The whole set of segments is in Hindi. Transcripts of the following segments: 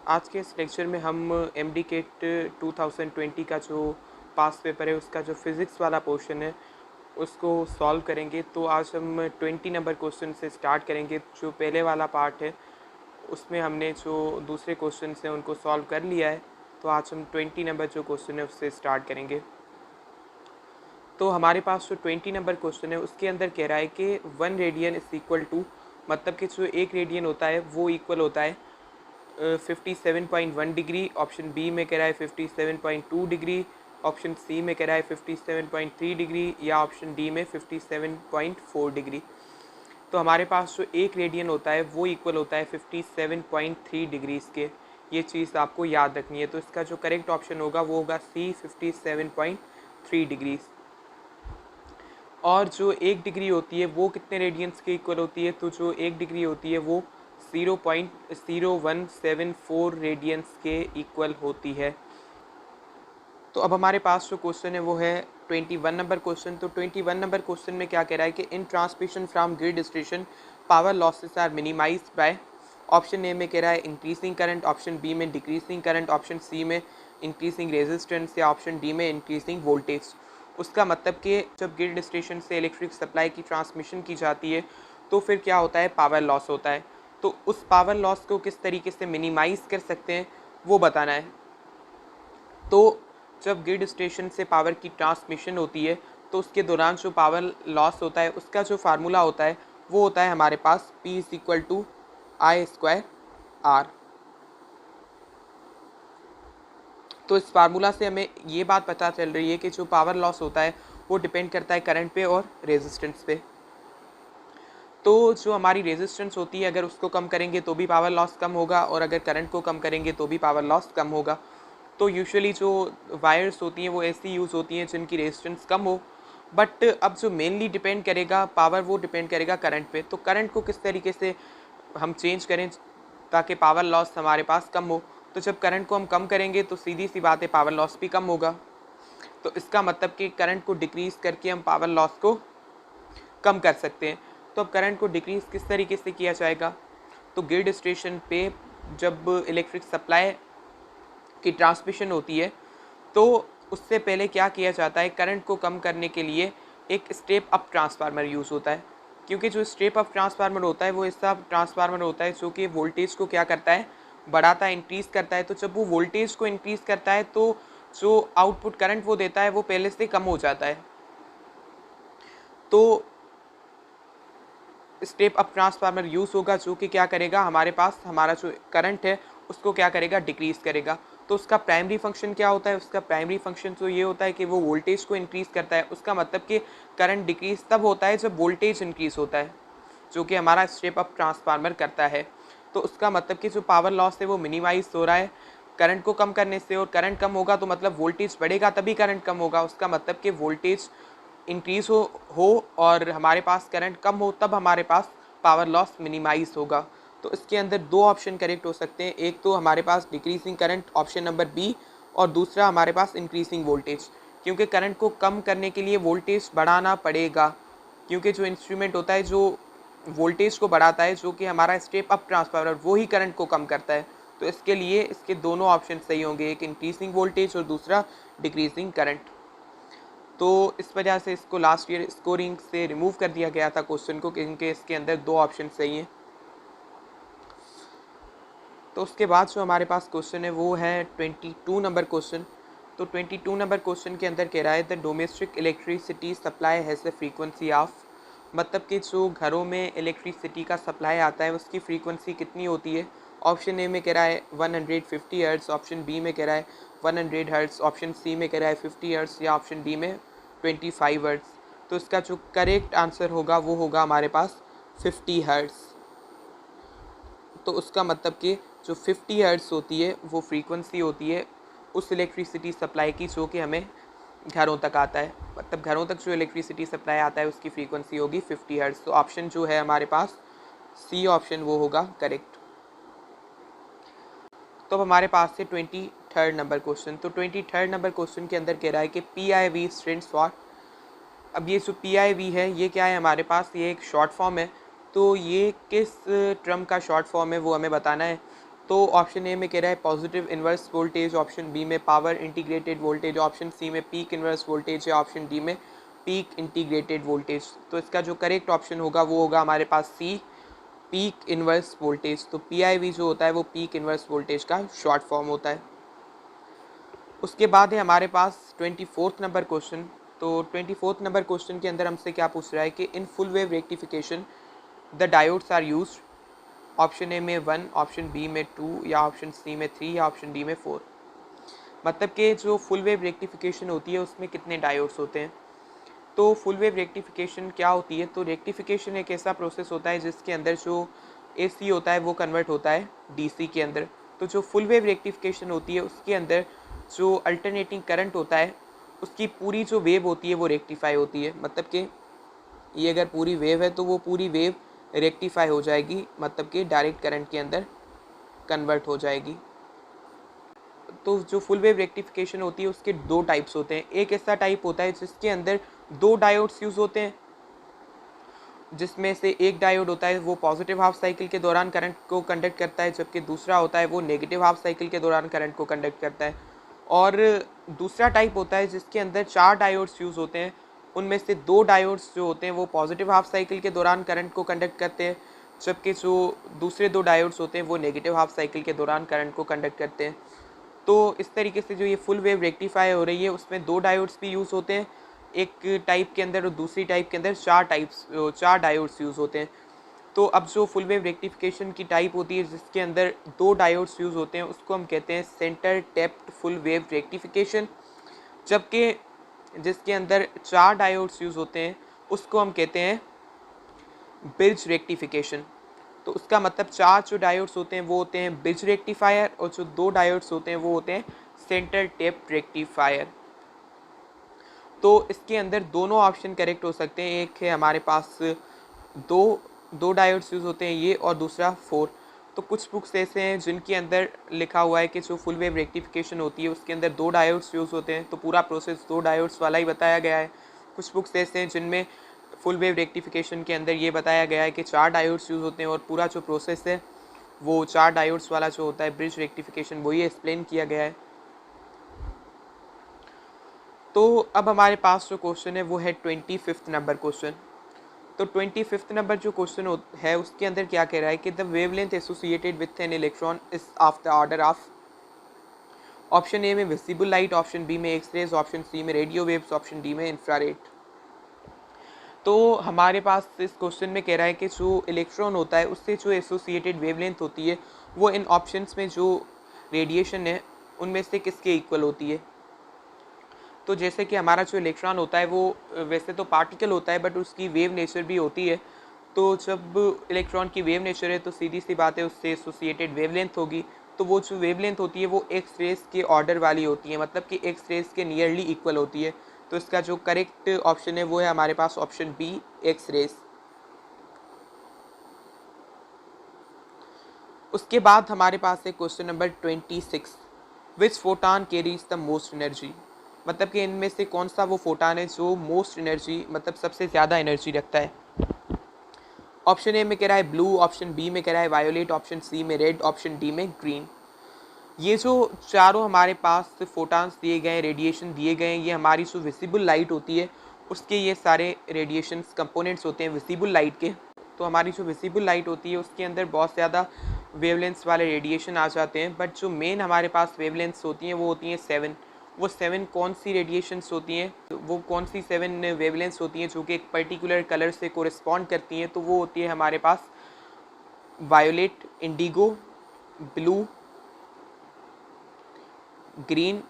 आज के इस लेक्चर में हम एमडी केट 2020 का जो पास पेपर है उसका जो फिज़िक्स वाला पोर्शन है उसको सॉल्व करेंगे। तो आज हम 20 नंबर क्वेश्चन से स्टार्ट करेंगे। जो पहले वाला पार्ट है उसमें हमने जो दूसरे क्वेश्चन हैं उनको सॉल्व कर लिया है। तो आज हम 20 नंबर जो क्वेश्चन है उससे स्टार्ट करेंगे। तो हमारे पास जो 20 नंबर क्वेश्चन है उसके अंदर कह रहा है कि 1 रेडियन इज़ इक्वल टू, मतलब कि जो 1 रेडियन होता है वो इक्वल होता है 57.1 डिग्री। ऑप्शन बी में कह रहा है 57.2 डिग्री, ऑप्शन सी में कह रहा है 57.3 डिग्री, या ऑप्शन डी में 57.4 डिग्री। तो हमारे पास जो 1 रेडियन होता है वो इक्वल होता है 57.3 डिग्रीज़ के। ये चीज़ आपको याद रखनी है। तो इसका जो करेक्ट ऑप्शन होगा वो होगा सी 57.3 डिग्रीज़। और जो 1 डिग्री होती है वो कितने रेडियंस के इक्वल होती है? तो जो 1 डिग्री होती है वो 0.0174 रेडियंस के इक्वल होती है। तो अब हमारे पास जो क्वेश्चन है वो है 21 नंबर क्वेश्चन। तो 21 नंबर क्वेश्चन में क्या कह रहा है कि in transmission from grid station power losses are minimized by. Option A में कह रहा है इंक्रीजिंग करंट, ऑप्शन बी में डिक्रीजिंग करंट, ऑप्शन सी में इंक्रीजिंग रेजिस्टेंस, या ऑप्शन डी में इंक्रीजिंग वोल्टेज। उसका मतलब कि जब ग्रिड स्टेशन से इलेक्ट्रिक सप्लाई की ट्रांसमिशन की जाती है तो फिर क्या होता है? पावर लॉस होता है। तो उस पावर लॉस को किस तरीके से मिनिमाइज़ कर सकते हैं वो बताना है। तो जब ग्रिड स्टेशन से पावर की ट्रांसमिशन होती है तो उसके दौरान जो पावर लॉस होता है उसका जो फार्मूला होता है वो होता है हमारे पास P is equal to I square R. तो इस फार्मूला से हमें ये बात पता चल रही है कि जो पावर लॉस होता है वो डिपेंड करता है करंट पे और रेजिस्टेंस पे। तो जो हमारी रेजिस्टेंस होती है अगर उसको कम करेंगे तो भी पावर लॉस कम होगा, और अगर करंट को कम करेंगे तो भी पावर लॉस कम होगा। तो यूजुअली जो वायर्स होती हैं वो ऐसी यूज़ होती हैं जिनकी रेजिस्टेंस कम हो। बट अब जो मेनली डिपेंड करेगा पावर, वो डिपेंड करेगा करंट पे। तो करंट को किस तरीके से हम चेंज करें ताकि पावर लॉस हमारे पास कम हो? तो जब करंट को हम कम करेंगे तो सीधी सी बात है पावर लॉस भी कम होगा। तो इसका मतलब कि करंट को डिक्रीज़ करके हम पावर लॉस को कम कर सकते हैं। तो अब करंट को डिक्रीज़ किस तरीके से किया जाएगा? तो ग्रिड स्टेशन पे जब इलेक्ट्रिक सप्लाई की ट्रांसमिशन होती है तो उससे पहले क्या किया जाता है? करंट को कम करने के लिए एक स्टेप अप ट्रांसफार्मर यूज़ होता है। क्योंकि जो स्टेप अप ट्रांसफार्मर होता है वो ऐसा ट्रांसफार्मर होता है जो कि वोल्टेज को क्या करता है? बढ़ाता है, इंक्रीज़ करता है। तो जब वो वोल्टेज को इंक्रीज़ करता है तो जो आउटपुट करंट वो देता है वो पहले से कम हो जाता है। तो स्टेप अप ट्रांसफार्मर यूज़ होगा जो कि क्या करेगा? हमारे पास हमारा जो करंट है उसको क्या करेगा? डिक्रीज़ करेगा। तो उसका प्राइमरी फंक्शन क्या होता है? उसका प्राइमरी फंक्शन तो ये होता है कि वो वोल्टेज को इंक्रीज़ करता है। उसका मतलब कि करंट डिक्रीज़ तब होता है जब वोल्टेज इंक्रीज़ होता है, जो कि हमारा स्टेप अप ट्रांसफार्मर करता है। तो उसका मतलब कि जो पावर लॉस है वो मिनिमाइज़ हो रहा है करंट को कम करने से, और करंट कम होगा तो मतलब वोल्टेज बढ़ेगा तभी करंट कम होगा। उसका मतलब कि वोल्टेज इंक्रीज़ हो और हमारे पास करंट कम हो तब हमारे पास पावर लॉस मिनिमाइज़ होगा। तो इसके अंदर दो ऑप्शन करेक्ट हो सकते हैं। एक तो हमारे पास decreasing current option number B, और दूसरा हमारे पास इंक्रीजिंग वोल्टेज। क्योंकि करंट को कम करने के लिए वोल्टेज बढ़ाना पड़ेगा, क्योंकि जो इंस्ट्रूमेंट होता है जो वोल्टेज को बढ़ाता है, जो कि हमारा स्टेप अप ट्रांसफार्मर, वो ही करंट को कम करता है। तो इसके लिए इसके दोनों ऑप्शन सही होंगे, एक इंक्रीजिंग वोल्टेज और दूसरा डिक्रीजिंग करंट। तो इस वजह से इसको लास्ट ईयर स्कोरिंग से रिमूव कर दिया गया था क्वेश्चन को, क्योंकि इसके अंदर दो ऑप्शन सही हैं। तो उसके बाद जो हमारे पास क्वेश्चन है वो है 22 नंबर क्वेश्चन। तो 22 नंबर क्वेश्चन के अंदर कह रहा है the domestic electricity supply has the frequency of, मतलब कि जो घरों में इलेक्ट्रिसिटी का सप्लाई आता है उसकी फ्रीक्वेंसी कितनी होती है? ऑप्शन ए में कह रहा है 150 हर्ट्ज़, ऑप्शन बी में कह रहा है 100 हर्ट्ज़, ऑप्शन सी में कह रहा है 50 हर्ट्ज़, या ऑप्शन डी में 25 हर्ट्ज़। तो इसका जो करेक्ट आंसर होगा वो होगा हमारे पास 50 हर्ट्ज़। तो उसका मतलब कि जो 50 हर्ट्ज़ होती है वो फ्रीक्वेंसी होती है उस इलेक्ट्रिसिटी सप्लाई की जो कि हमें घरों तक आता है। मतलब घरों तक जो इलेक्ट्रिसिटी सप्लाई आता है उसकी फ्रीक्वेंसी होगी 50 हर्ट्ज़। तो ऑप्शन जो है हमारे पास सी ऑप्शन वो होगा करेक्ट। तो अब हमारे पास है 23rd नंबर क्वेश्चन। तो 23rd नंबर क्वेश्चन के अंदर कह रहा है कि PIV स्टैंड्स फॉर। अब ये जो PIV है ये क्या है हमारे पास? ये एक शॉर्ट फॉर्म है। तो ये किस टर्म का शॉर्ट फॉर्म है वो हमें बताना है। तो ऑप्शन ए में कह रहा है positive inverse voltage, option B में power integrated voltage, option C में पीक इन्वर्स वोल्टेज या ऑप्शन डी में पीक इंटीग्रेटेड वोल्टेज। तो इसका जो करेक्ट ऑप्शन होगा वो होगा हमारे पास सी, पीक इन्वर्स वोल्टेज। तो PIV जो होता है वो पीक इन्वर्स वोल्टेज का शॉर्ट फॉर्म होता है। उसके बाद है हमारे पास 24 नंबर क्वेश्चन। तो 24 नंबर क्वेश्चन के अंदर हमसे क्या पूछ रहा है कि in full wave rectification the diodes are used, option A में 1, ऑप्शन बी में 2 या ऑप्शन सी में 3 या ऑप्शन डी में 4। मतलब कि जो फुल वेव रेक्टिफिकेशन होती है उसमें कितने डायोड्स होते हैं। तो फुल वेव रेक्टिफिकेशन क्या होती है, तो रेक्टिफिकेशन एक ऐसा प्रोसेस होता है जिसके अंदर जो AC होता है वो कन्वर्ट होता है DC के अंदर। तो जो फुल वेव रेक्टिफिकेशन होती है उसके अंदर जो अल्टरनेटिंग करंट होता है उसकी पूरी जो वेव होती है वो रेक्टिफाई होती है। मतलब कि ये अगर पूरी वेव है तो वो पूरी वेव रेक्टिफाई हो जाएगी, मतलब कि डायरेक्ट करंट के अंदर कन्वर्ट हो जाएगी। तो जो फुल वेव रेक्टिफिकेशन होती है उसके दो टाइप्स होते हैं। एक ऐसा टाइप होता है जिसके अंदर दो डायोड्स यूज़ होते हैं, जिसमें से एक डायोड होता है वो पॉजिटिव हाफ साइकिल के दौरान करंट को कंडक्ट करता है, जबकि दूसरा होता है वो नेगेटिव हाफ साइकिल के दौरान करंट को कंडक्ट करता है। और दूसरा टाइप होता है जिसके अंदर 4 डायोड्स यूज़ होते हैं, उनमें से 2 डायोड्स जो होते हैं वो पॉजिटिव हाफ साइकिल के दौरान करंट को कंडक्ट करते हैं, जबकि जो दूसरे 2 डायोड्स होते हैं वो नेगेटिव हाफ साइकिल के दौरान करंट को कंडक्ट करते हैं। तो इस तरीके से जो ये फुल वेव रेक्टिफाई हो रही है उसमें 2 डायोड्स भी यूज़ होते हैं एक टाइप के अंदर, और दूसरी टाइप के अंदर 4 डायोड्स यूज़ होते हैं। तो अब जो फुल वेव रेक्टिफिकेशन की टाइप होती है जिसके अंदर 2 डायोड्स यूज़ होते हैं उसको हम कहते हैं centre tapped full wave rectification, जबकि जिसके अंदर 4 डायोड्स यूज़ होते हैं उसको हम कहते हैं ब्रिज रेक्टिफिकेशन। तो उसका मतलब 4 जो डायोड्स होते हैं वो होते हैं ब्रिज रेक्टिफायर, और जो 2 डायोड्स होते हैं वो होते हैं सेंटर टैप्ड रेक्टिफायर। तो इसके अंदर दोनों ऑप्शन करेक्ट हो सकते हैं। एक है हमारे पास दो डायोड्स यूज़ होते हैं ये, और दूसरा 4। तो कुछ बुक्स ऐसे हैं जिनके अंदर लिखा हुआ है कि जो फुल वेव रेक्टिफिकेशन होती है उसके अंदर 2 डायोड्स यूज़ होते हैं, तो पूरा प्रोसेस 2 डायोड्स वाला ही बताया गया है। कुछ बुक्स ऐसे हैं जिनमें फुल वेव रेक्टिफिकेशन के अंदर ये बताया गया है कि 4 डायोड्स यूज़ होते हैं, और पूरा जो प्रोसेस है वो 4 डायोड्स वाला जो होता है ब्रिज रेक्टिफिकेशन वो ये एक्सप्लेन किया गया है। तो अब हमारे पास जो क्वेश्चन है वो है 25 नंबर क्वेश्चन। तो 25 नंबर जो क्वेश्चन है उसके अंदर क्या कह रहा है कि the wavelength associated with an electron is of the order of, option A में विजिबल लाइट, ऑप्शन बी में एक्सरेज, ऑप्शन सी में रेडियो वेव्स, ऑप्शन डी में इंफ्रारेड। तो हमारे पास इस क्वेश्चन में कह रहा है कि जो इलेक्ट्रॉन होता है उससे जो एसोसिएटेड वेवलेंथ होती है वो इन ऑप्शंस में जो रेडिएशन है उनमें से किसके इक्वल होती है। तो जैसे कि हमारा जो इलेक्ट्रॉन होता है वो वैसे तो पार्टिकल होता है बट उसकी वेव नेचर भी होती है। तो जब इलेक्ट्रॉन की वेव नेचर है तो सीधी सी बात है उससे एसोसिएटेड वेवलेंथ होगी। तो वो जो वेवलेंथ होती है वो एक्स रेस के ऑर्डर वाली होती है, मतलब कि एक्स रेस के नियरली इक्वल होती है। तो इसका जो करेक्ट ऑप्शन है वो है हमारे पास ऑप्शन बी, एक्स रेस। उसके बाद हमारे पास है question number 26, which photon carries the most energy. मतलब कि इनमें से कौन सा वो फोटान है जो मोस्ट एनर्जी, मतलब सबसे ज़्यादा एनर्जी रखता है। ऑप्शन ए में कह रहा है ब्लू, ऑप्शन बी में कह रहा है वायोलेट, ऑप्शन सी में रेड, ऑप्शन डी में ग्रीन। ये जो चारों हमारे पास फोटान्स दिए गए हैं, रेडिएशन दिए गए हैं, ये हमारी जो विजिबल लाइट होती है उसके ये सारे रेडिएशंस कंपोनेंट्स होते हैं विजिबल लाइट के। तो हमारी जो विजिबल लाइट होती है उसके अंदर बहुत ज़्यादा वेवलेंथ्स वाले रेडिएशन आ जाते हैं, बट जो मेन हमारे पास वेवलेंथ्स होती हैं वो होती हैं 7। वो 7 कौन सी रेडिएशंस होती हैं, वो कौन सी 7 वेवलेंथ्स होती हैं जो कि एक पर्टिकुलर कलर से कोरिस्पॉन्ड करती हैं। तो वो होती है हमारे पास वायोलेट, इंडिगो, ब्लू, ग्रीन,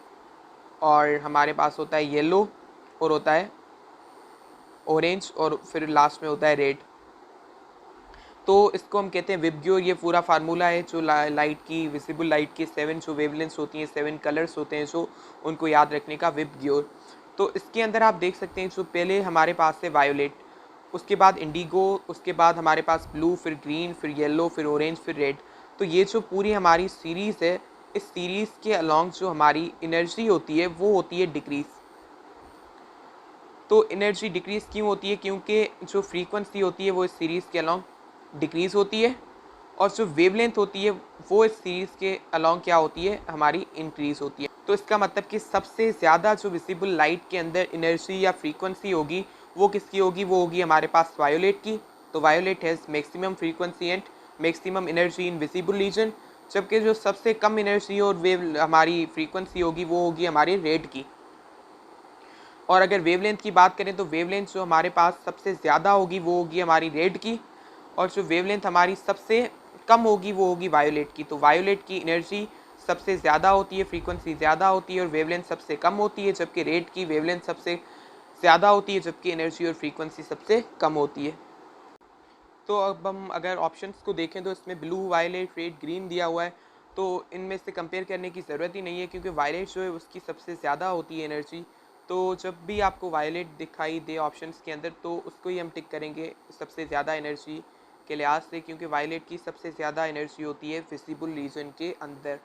और हमारे पास होता है येलो, और होता है ऑरेंज, और फिर लास्ट में होता है रेड। तो इसको हम कहते हैं विबग्योर। ये पूरा फार्मूला है जो लाइट की, विजिबल लाइट की 7 जो वेवलेंथ्स होती हैं, 7 कलर्स होते हैं जो उनको याद रखने का, विबग्योर। तो इसके अंदर आप देख सकते हैं जो पहले हमारे पास है वायोलेट, उसके बाद इंडिगो, उसके बाद हमारे पास ब्लू, फिर ग्रीन, फिर येलो, फिर ऑरेंज, फिर रेड। तो ये जो पूरी हमारी सीरीज़ है, इस सीरीज़ के अलॉन्ग जो हमारी एनर्जी होती है वो होती है डिक्रीज़। तो एनर्जी डिक्रीज़ क्यों होती है, क्योंकि जो फ्रीक्वेंसी होती है वो इस सीरीज़ के अलॉन्ग डिक्रीज़ होती है, और जो वेवलेंथ होती है वो इस सीरीज़ के अलॉन्ग क्या होती है, हमारी इंक्रीज़ होती है। तो इसका मतलब कि सबसे ज़्यादा जो विजिबल लाइट के अंदर एनर्जी या फ्रीक्वेंसी होगी वो किसकी होगी, वो होगी हमारे पास वायोलेट की। तो violet has maximum frequency and maximum energy in visible region, जबकि जो सबसे कम एनर्जी और वेव हमारी फ्रीक्वेंसी होगी वो होगी हमारे रेड की। और अगर वेवलेंथ की बात करें तो वेवलेंथ जो हमारे पास सबसे ज़्यादा होगी वो होगी हमारी रेड की, और जो वेवलेंथ हमारी सबसे कम होगी वो होगी वायोलेट की। तो वायोलेट की एनर्जी सबसे ज़्यादा होती है, फ्रीक्वेंसी ज़्यादा होती है और वेवलेंथ सबसे कम होती है, जबकि रेड की वेवलेंथ सबसे ज़्यादा होती है जबकि एनर्जी और फ्रीक्वेंसी सबसे कम होती है। तो अब हम अगर ऑप्शंस को देखें तो इसमें ब्लू, वायलेट, रेड, ग्रीन दिया हुआ है। तो इनमें से कंपेयर करने की ज़रूरत ही नहीं है, क्योंकि वायलेट जो है उसकी सबसे ज़्यादा होती है एनर्जी। तो जब भी आपको वायलेट दिखाई दे ऑप्शंस के अंदर तो उसको ही हम टिक करेंगे सबसे ज़्यादा एनर्जी के लिहाज से, क्योंकि वायलेट की सबसे ज़्यादा एनर्जी होती है विजिबल रीजन के अंदर।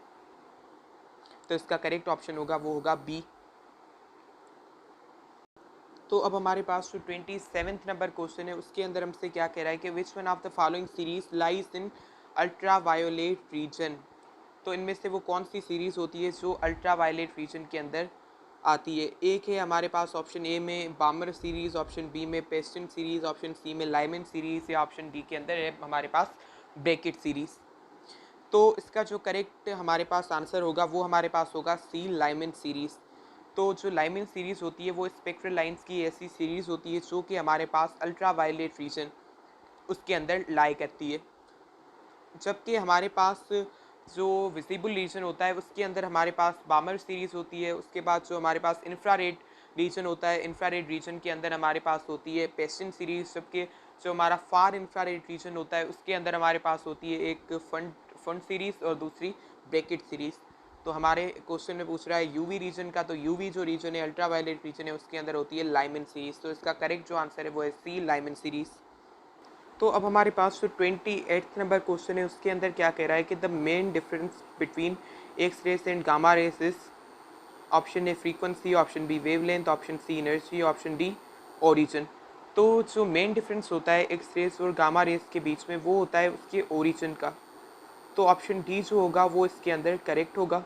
तो इसका करेक्ट ऑप्शन होगा वो होगा बी। तो अब हमारे पास जो 27th नंबर क्वेश्चन है उसके अंदर हमसे क्या कह रहा है कि which one of the following series lies in ultra violet region. तो इनमें से वो कौन सी सीरीज़ होती है जो अल्ट्रा वायलेट रीजन के अंदर आती है। एक है हमारे पास ऑप्शन ए में बामर सीरीज़, ऑप्शन बी में पेस्टन सीरीज़, ऑप्शन सी में लाइमन सीरीज़, या ऑप्शन डी के अंदर है हमारे पास ब्रैकेट सीरीज़। तो इसका जो करेक्ट हमारे पास आंसर होगा वो हमारे पास होगा सी, लाइमन सीरीज़। तो जो लाइमन सीरीज़ होती है वो स्पेक्ट्रल लाइंस की ऐसी सीरीज़ होती है जो कि हमारे पास अल्ट्रा वायलेट रीजन उसके अंदर लाई करती है, जबकि हमारे पास जो विजिबल रीजन होता है उसके अंदर हमारे पास बामर सीरीज़ होती है। उसके बाद जो हमारे पास इंफ्रारेड रीजन होता है, इंफ्रारेड रीजन के अंदर हमारे पास होती है पेस्टन सीरीज़, जबकि जो हमारा फार इंफ्रारेड रीजन होता है उसके अंदर हमारे पास होती है एक फंड सीरीज़ और दूसरी ब्रैकेट सीरीज़। तो हमारे क्वेश्चन में पूछ रहा है यूवी रीजन का, तो यूवी जो रीजन है अल्ट्रा वायलेट रीजन है उसके अंदर होती है लाइमन सीरीज़। तो इसका करेक्ट जो आंसर है वो है सी, लाइमन सीरीज़। तो अब हमारे पास जो 28th नंबर क्वेश्चन है उसके अंदर क्या कह रहा है कि the main difference between X rays and gamma rays is, option A frequency, option B wavelength, option C energy, option D origin. तो जो मेन डिफरेंस होता है एक्स रेस और गामा रेस के बीच में वो होता है उसके ओरिजिन का। तो ऑप्शन डी जो होगा वो इसके अंदर करेक्ट होगा।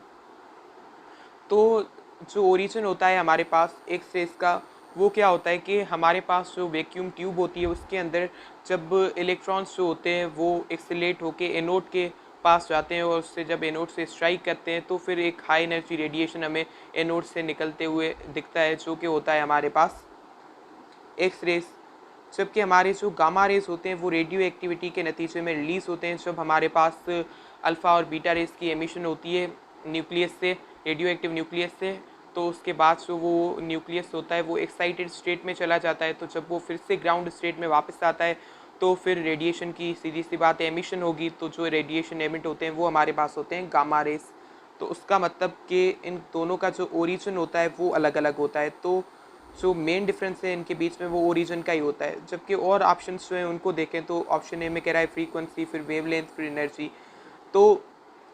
तो जो ओरिजिन होता है हमारे पास एक्स रेस का वो क्या होता है कि हमारे पास जो वैक्यूम ट्यूब होती है उसके अंदर जब इलेक्ट्रॉन्स जो होते हैं वो एक्सेलेरेट होके एनोड के पास जाते हैं और उससे जब एनोड से स्ट्राइक करते हैं तो फिर एक हाई एनर्जी रेडिएशन हमें एनोड से निकलते हुए दिखता है जो कि होता है हमारे पास एक्स रेस। जबकि हमारे जो गामा रेस होते हैं वो रेडियो एक्टिविटी के नतीजे में रिलीज़ होते हैं जब हमारे पास अल्फ़ा और बीटा रेस की एमिशन होती है न्यूक्लियस से, रेडियो एक्टिव न्यूक्लियस से। तो उसके बाद जो वो न्यूक्लियस होता है वो एक्साइटेड स्टेट में चला जाता है, तो जब वो फिर से ग्राउंड स्टेट में वापस आता है तो फिर रेडिएशन की सीधी सी बात है एमिशन होगी। तो जो रेडिएशन एमिट होते हैं वो हमारे पास होते हैं गामा रेस। तो उसका मतलब कि इन दोनों का जो ओरिजिन होता है वो अलग अलग होता है। तो जो मेन डिफरेंस है इनके बीच में वो ओरिजिन का ही होता है। जबकि और ऑप्शंस जो हैं उनको देखें तो ऑप्शन ए में कह रहा है फ्रीक्वेंसी, फिर वेवलेंथ, फिर एनर्जी। तो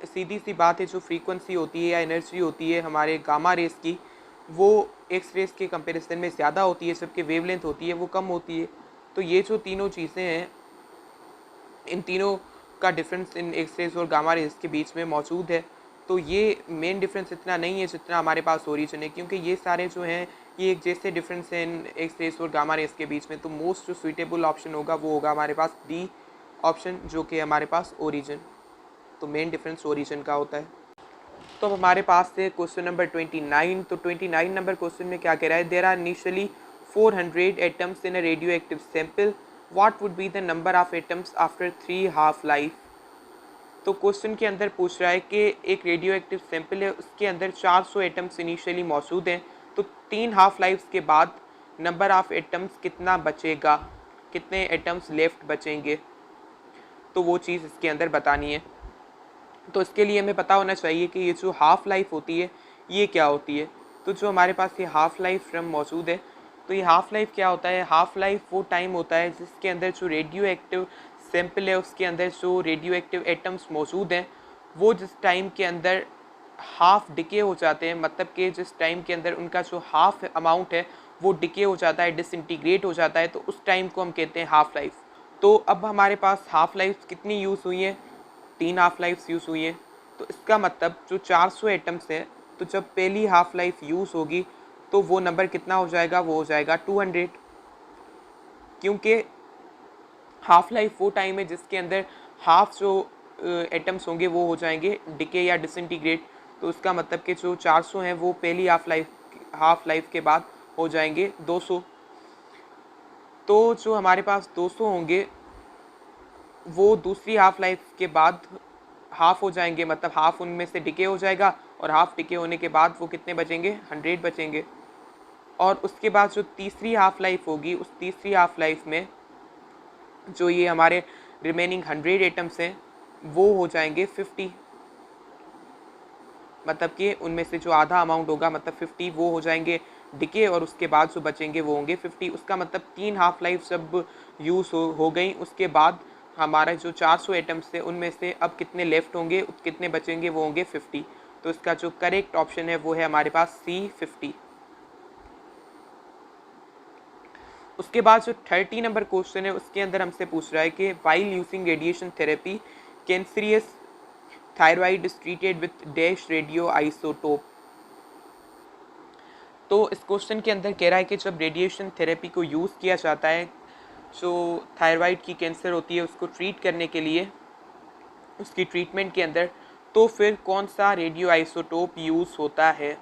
सीधी सी बात है जो फ्रीक्वेंसी होती है या एनर्जी होती है हमारे गामा रेस की वो एक्स रेस के कंपैरिजन में ज़्यादा होती है, जबकि वेवलेंथ होती है वो कम होती है। तो ये जो तीनों चीज़ें हैं इन तीनों का डिफरेंस इन एक्स रेस और गामा रेस के बीच में मौजूद है। तो ये मेन डिफरेंस इतना नहीं है जितना हमारे पास ओरिजिन है, क्योंकि ये सारे जो हैं ये एक जैसे डिफरेंस है इन एक्स रेस और गामा रेस के बीच में। तो मोस्ट जो सुइटेबल ऑप्शन होगा वो होगा हमारे पास डी ऑप्शन, जो कि हमारे पास ओरिजिन। तो मेन डिफरेंस ओरिजिन का होता है। तो अब हमारे पास है क्वेश्चन नंबर 29। तो 29 नंबर क्वेश्चन में क्या कह रहा है, there are initially 400 atoms in a radio active sample, what would be the number of atoms after 3 half life. तो क्वेश्चन के अंदर पूछ रहा है कि एक रेडियो एक्टिव सैंपल है उसके अंदर 400 एटम्स इनिशियली मौजूद हैं, तो 3 हाफ लाइफ्स के बाद नंबर ऑफ एटम्स कितना बचेगा, कितने एटम्स लेफ्ट बचेंगे, तो वो चीज़ इसके अंदर बतानी है। तो इसके लिए हमें पता होना चाहिए कि ये जो हाफ़ लाइफ होती है ये क्या होती है। तो जो हमारे पास ये हाफ़ लाइफ फ्रम मौजूद है, तो ये हाफ़ लाइफ क्या होता है, हाफ़ लाइफ वो टाइम होता है जिसके अंदर जो रेडियो एक्टिव सैंपल है उसके अंदर जो रेडियो एक्टिव एटम्स मौजूद हैं वो जिस टाइम के अंदर हाफ डिके हो जाते हैं, मतलब कि जिस टाइम के अंदर उनका जो हाफ अमाउंट है वो डिके हो जाता है, डिसइंटीग्रेट हो जाता है, तो उस टाइम को हम कहते हैं हाफ़ लाइफ। तो अब हमारे पास हाफ़ लाइफ कितनी यूज़ हुई है, 3 हाफ लाइफ यूज़ हुई हैं। तो इसका मतलब जो 400 एटम्स है, तो जब पहली हाफ लाइफ यूज़ होगी तो वो नंबर कितना हो जाएगा, वो हो जाएगा 200, क्योंकि हाफ लाइफ वो टाइम है जिसके अंदर हाफ जो एटम्स होंगे वो हो जाएंगे डिके या डिसइंटीग्रेट। तो इसका मतलब कि जो 400 हैं वो पहली हाफ लाइफ के बाद हो जाएंगे 200। तो जो हमारे पास 200 होंगे वो दूसरी हाफ लाइफ के बाद हाफ हो जाएंगे, मतलब हाफ उनमें से डिके हो जाएगा और हाफ डिके होने के बाद वो कितने बचेंगे, 100 बचेंगे। और उसके बाद जो तीसरी हाफ लाइफ होगी, उस तीसरी हाफ लाइफ में जो ये हमारे रिमेनिंग 100 एटम्स हैं वो हो जाएंगे 50, मतलब कि उनमें से जो आधा अमाउंट होगा मतलब 50 वो हो जाएंगे डिके और उसके बाद जो बचेंगे वो होंगे 50। उसका मतलब 3 हाफ लाइफ जब यूज़ हो गई उसके बाद हमारा जो 400 एटम्स थे उनमें से अब कितने लेफ्ट होंगे, कितने बचेंगे, वो होंगे 50। तो इसका जो करेक्ट ऑप्शन है वो है हमारे पास C 50। उसके बाद जो 30 नंबर क्वेश्चन है उसके अंदर हमसे पूछ रहा है कि while using radiation therapy cancerous thyroid is treated with dash radio isotope. तो इस क्वेश्चन के अंदर कह रहा है कि जब रेडिएशन थेरेपी को यूज़ किया जाता है जो थायराइड की कैंसर होती है उसको ट्रीट करने के लिए, उसकी ट्रीटमेंट के अंदर, तो फिर कौन सा रेडियो आइसोटोप यूज़ होता है।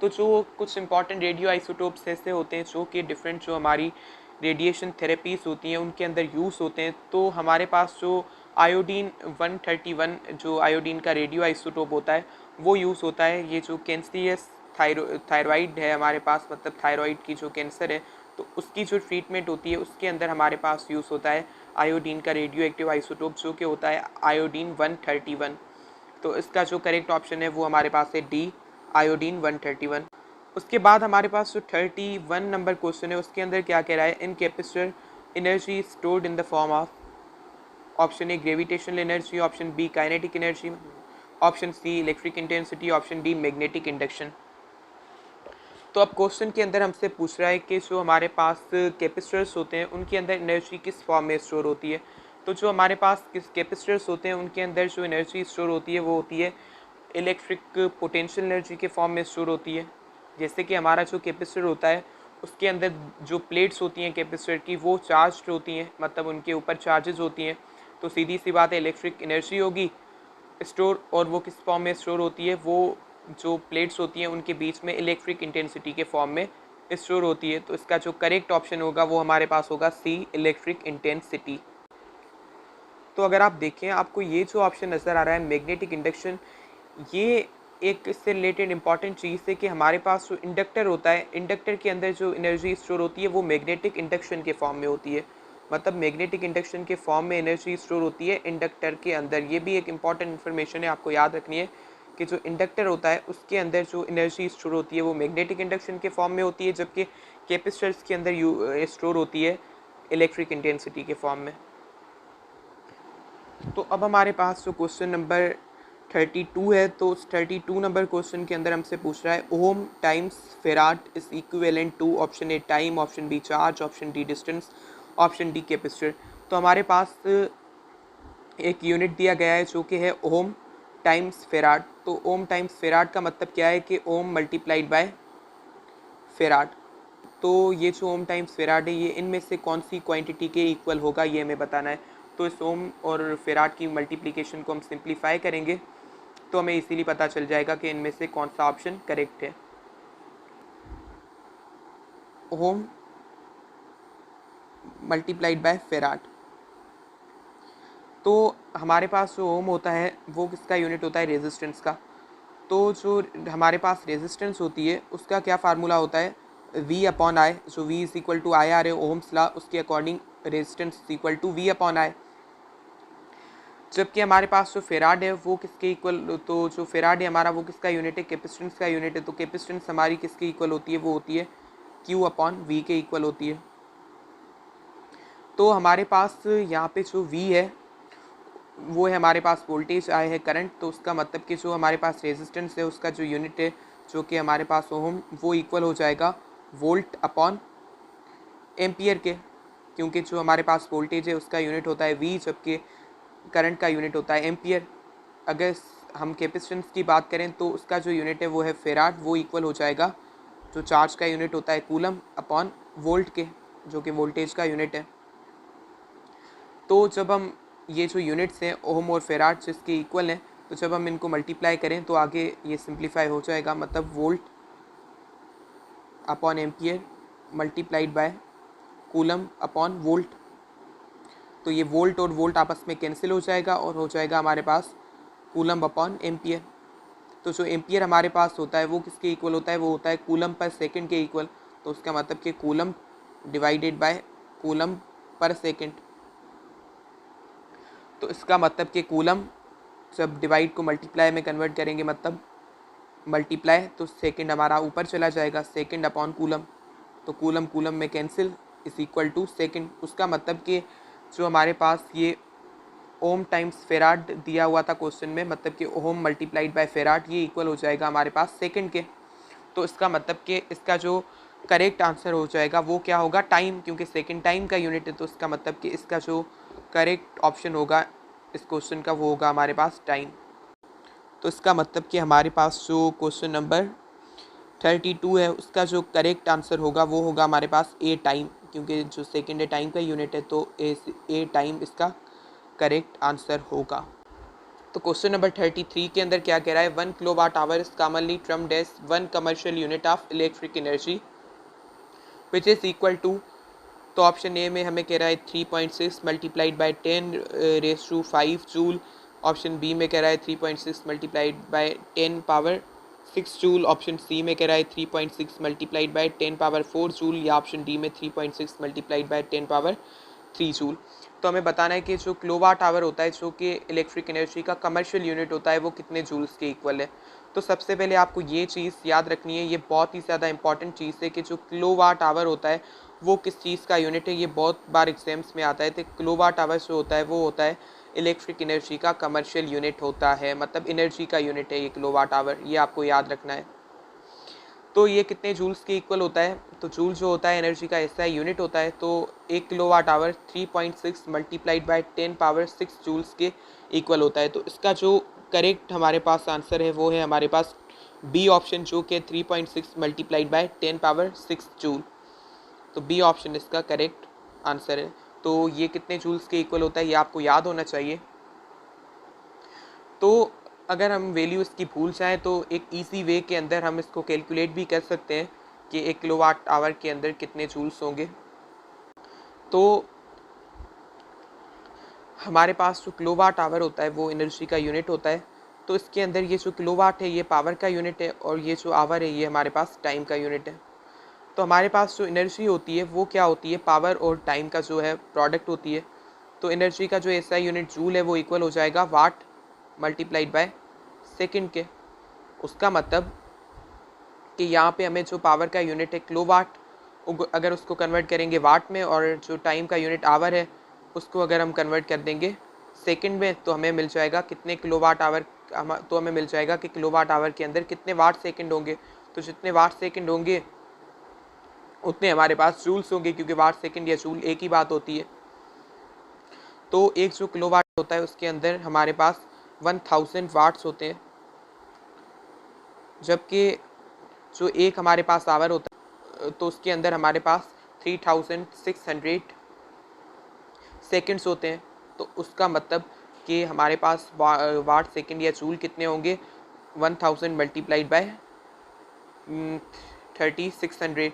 तो जो कुछ इंपॉर्टेंट रेडियो आइसोटोप्स ऐसे होते हैं जो कि डिफरेंट जो हमारी रेडिएशन थेरेपीज़ होती हैं उनके अंदर यूज़ होते हैं। तो हमारे पास जो आयोडीन 131 जो आयोडीन का रेडियो आइसोटोप होता है वो यूज़ होता है। ये जो कैंसरियस थायराइड है हमारे पास, मतलब थायराइड की जो कैंसर है तो उसकी जो ट्रीटमेंट होती है उसके अंदर हमारे पास यूज़ होता है आयोडीन का रेडियो एक्टिव आइसोटोप जो कि होता है आयोडीन 131। तो इसका जो करेक्ट ऑप्शन है वो हमारे पास है डी, आयोडीन 131। उसके बाद हमारे पास जो 31 नंबर क्वेश्चन है उसके अंदर क्या कह रहा है, in capacitor energy stored in the form of, option A gravitational energy, option B kinetic energy, option C electric intensity, option D magnetic induction. तो अब क्वेश्चन के अंदर हमसे पूछ रहा है कि जो हमारे पास कैपेसिटर्स होते हैं उनके अंदर एनर्जी किस फॉर्म में स्टोर होती है। तो जो हमारे पास किस कैपेसिटर्स होते हैं उनके अंदर जो एनर्जी स्टोर होती है वो होती है इलेक्ट्रिक पोटेंशियल एनर्जी के फॉर्म में स्टोर होती है। जैसे कि हमारा जो कैपेसिटर होता है उसके अंदर जो प्लेट्स होती हैं कैपेसिटर की वो चार्ज्ड होती हैं, मतलब उनके ऊपर चार्जेस होती हैं। तो सीधी सी बात है इलेक्ट्रिक एनर्जी होगी स्टोर, और वो किस फॉर्म में स्टोर होती है, वो जो प्लेट्स होती हैं उनके बीच में इलेक्ट्रिक इंटेंसिटी के फॉर्म में स्टोर होती है। तो इसका जो करेक्ट ऑप्शन होगा वो हमारे पास होगा सी, इलेक्ट्रिक इंटेंसिटी। तो अगर आप देखें आपको ये जो ऑप्शन नज़र आ रहा है मैग्नेटिक इंडक्शन, ये एक इससे रिलेटेड इंपॉर्टेंट चीज़ है कि हमारे पास जो इंडक्टर होता है, इंडक्टर के अंदर जो एनर्जी स्टोर होती है वो मैग्नेटिक इंडक्शन के फॉर्म में होती है। मतलब मैग्नेटिक इंडक्शन के फॉर्म में एनर्जी स्टोर होती है इंडक्टर के अंदर। ये भी एक इंपॉर्टेंट इन्फॉर्मेशन है, आपको याद रखनी है कि जो इंडक्टर होता है उसके अंदर जो एनर्जी स्टोर होती है वो मैग्नेटिक इंडक्शन के फॉर्म में होती है, जबकि कैपेसिटर्स के अंदर स्टोर होती है इलेक्ट्रिक इंटेंसिटी के फॉर्म में। तो अब हमारे पास जो क्वेश्चन नंबर 32 है, तो उस 32 नंबर क्वेश्चन के अंदर हमसे पूछ रहा है ohm times farad is equivalent to, option A time, option B charge, option D distance, option D capacitor. तो हमारे पास एक यूनिट दिया गया है जो कि है ओम टाइम्स फेराड। तो ओम टाइम्स फेराड का मतलब क्या है कि ओम मल्टीप्लाइड बाय फेराड। तो ये जो ओम टाइम्स फेराड है ये इनमें से कौन सी क्वांटिटी के इक्वल होगा ये हमें बताना है। तो इस ओम और फेराड की मल्टीप्लिकेशन को हम सिंप्लीफाई करेंगे तो हमें इजीली पता चल जाएगा कि इनमें से कौन सा ऑप्शन करेक्ट है। ओम मल्टीप्लाइड बाय फेराड। तो हमारे पास जो ओम होता है वो किसका यूनिट होता है, रेजिस्टेंस का। तो जो हमारे पास रेजिस्टेंस होती है उसका क्या फार्मूला होता है, V अपॉन आई। जो V is equal to I R है ओम्स लॉ, उसके according resistance is equal to V upon I. जबकि हमारे पास जो फेराड है वो किसके इक्वल, तो जो फेराड है हमारा वो किसका यूनिट है, कैपेसिटेंस का यूनिट है। तो कैपेसिटेंस हमारी किसके इक्वल होती है, वो होती है Q अपॉन V के इक्वल होती है। तो हमारे पास यहाँ पे जो V है वो है हमारे पास वोल्टेज आए है करंट। तो उसका मतलब कि जो हमारे पास रेजिस्टेंस है उसका जो यूनिट है जो कि हमारे पास ओम, वो इक्वल हो जाएगा वोल्ट अपॉन एम्पियर के, क्योंकि जो हमारे पास वोल्टेज है उसका यूनिट होता है V, जबकि करंट का यूनिट होता है एम्पियर। अगर हम कैपेसिटेंस की बात करें तो उसका जो यूनिट है वो है फेराड, वो इक्वल हो जाएगा जो चार्ज का यूनिट होता है कूलम अपॉन वोल्ट के, जो कि वोल्टेज का यूनिट है। तो जब हम ये जो यूनिट्स हैं ओम और फेराड जिसके इक्वल हैं, तो जब हम इनको मल्टीप्लाई करें तो आगे ये सिंप्लीफाई हो जाएगा, मतलब volt upon ampere multiplied by coulomb upon volt. तो ये वोल्ट और वोल्ट आपस में कैंसिल हो जाएगा और हो जाएगा हमारे पास कूलम अपॉन एम्पियर। तो जो एम्पियर हमारे पास होता है वो किसके इक्वल होता है, वो होता है कूलम पर सेकंड के इक्वल। तो उसका मतलब कि coulomb divided by coulomb per second. तो इसका मतलब कि कूलम जब डिवाइड को मल्टीप्लाई में कन्वर्ट करेंगे, मतलब मल्टीप्लाई, तो सेकंड हमारा ऊपर चला जाएगा, सेकंड अपॉन कूलम। तो कूलम कूलम में cancel is equal to second. उसका मतलब कि जो हमारे पास ये ओम टाइम्स फेराड दिया हुआ था क्वेश्चन में, मतलब कि ओम मल्टीप्लाइड बाय फेराड, ये इक्वल हो जाएगा हमारे पास सेकंड के। तो इसका मतलब कि इसका जो करेक्ट आंसर हो जाएगा वो क्या होगा, टाइम, क्योंकि सेकंड टाइम का यूनिट है। तो इसका मतलब कि इसका जो करेक्ट ऑप्शन होगा इस क्वेश्चन का वो होगा हमारे पास टाइम। तो इसका मतलब कि हमारे पास जो क्वेश्चन नंबर 32 है उसका जो करेक्ट आंसर होगा वो होगा हमारे पास ए टाइम, क्योंकि जो सेकंड टाइम का यूनिट है तो ए टाइम इसका करेक्ट आंसर होगा। तो क्वेश्चन नंबर 33 के अंदर क्या कह रहा है, 1 kilowatt hour is commonly termed as 1 commercial unit of electric energy which is equal to. तो ऑप्शन ए में हमें कह रहा है 3.6 multiplied by 10⁵ joule. Option B में कह रहा है 3.6 multiplied by 10 power 6 joule. Option C में कह रहा है 3.6 मल्टीप्लाइड बाई 10 पावर 4 जूल, या ऑप्शन डी में 3.6 मल्टीप्लाइड बाई 10 पावर 3 जूल। तो हमें बताना है कि जो किलोवाट आवर होता है, जो कि इलेक्ट्रिक एनर्जी का कमर्शियल यूनिट होता है, वो कितने जूल्स के इक्वल है। तो सबसे पहले आपको ये चीज़ याद रखनी है, ये बहुत ही ज़्यादा इंपॉर्टेंट चीज़ है कि जो किलोवाट आवर होता है वो किस चीज़ का यूनिट है। ये बहुत बार एग्जाम्स में आता है। तो किलोवाट आवर जो होता है वो होता है इलेक्ट्रिक एनर्जी का कमर्शियल यूनिट होता है, मतलब एनर्जी का यूनिट है ये किलोवाट आवर, ये आपको याद रखना है। तो ये कितने जूल्स के इक्वल होता है, तो जूल जो होता है एनर्जी का ऐसा यूनिट होता है। तो 1 kilowatt hour 3.6 multiplied by 10 power 6 joules के इक्वल होता है। तो इसका जो करेक्ट हमारे पास आंसर है वो है हमारे पास बी ऑप्शन, जो कि 3.6 मल्टीप्लाइड बाई 10 पावर 6 जूल। तो बी ऑप्शन इसका करेक्ट आंसर है। तो ये कितने जूल्स के इक्वल होता है ये आपको याद होना चाहिए। तो अगर हम वैल्यू इसकी भूल जाएँ तो एक इजी वे के अंदर हम इसको कैलकुलेट भी कर सकते हैं कि 1 किलोवाट आवर के अंदर कितने जूल्स होंगे। तो हमारे पास जो किलोवाट आवर होता है वो एनर्जी का यूनिट होता है। तो इसके अंदर ये जो किलोवाट है ये पावर का यूनिट है, और ये जो आवर है ये हमारे पास टाइम का यूनिट है। तो हमारे पास जो एनर्जी होती है वो क्या होती है, पावर और टाइम का जो है प्रोडक्ट होती है। तो एनर्जी का जो ऐसा यूनिट जूल है वो इक्वल हो जाएगा वाट मल्टीप्लाइड बाय सेकंड के। उसका मतलब कि यहाँ पे हमें जो पावर का यूनिट है किलोवाट, अगर उसको कन्वर्ट करेंगे वाट में, और जो टाइम का यूनिट आवर है उसको अगर हम कन्वर्ट कर देंगे सेकंड में, तो हमें मिल जाएगा कितने किलोवाट आवर। तो हमें मिल जाएगा कि किलोवाट आवर के अंदर कितने वाट सेकंड होंगे। तो जितने वाट सेकंड होंगे उतने हमारे पास जूल्स होंगे, क्योंकि वाट सेकंड या जूल एक ही बात होती है। तो एक जो किलोवाट होता है उसके अंदर हमारे पास 1000 वाट्स होते हैं, जबकि जो एक हमारे पास आवर होता है तो उसके अंदर हमारे पास 3600 सेकंड्स होते हैं। तो उसका मतलब कि हमारे पास वाट सेकंड या जूल कितने होंगे, 1000 मल्टीप्लाइड बाय 3600।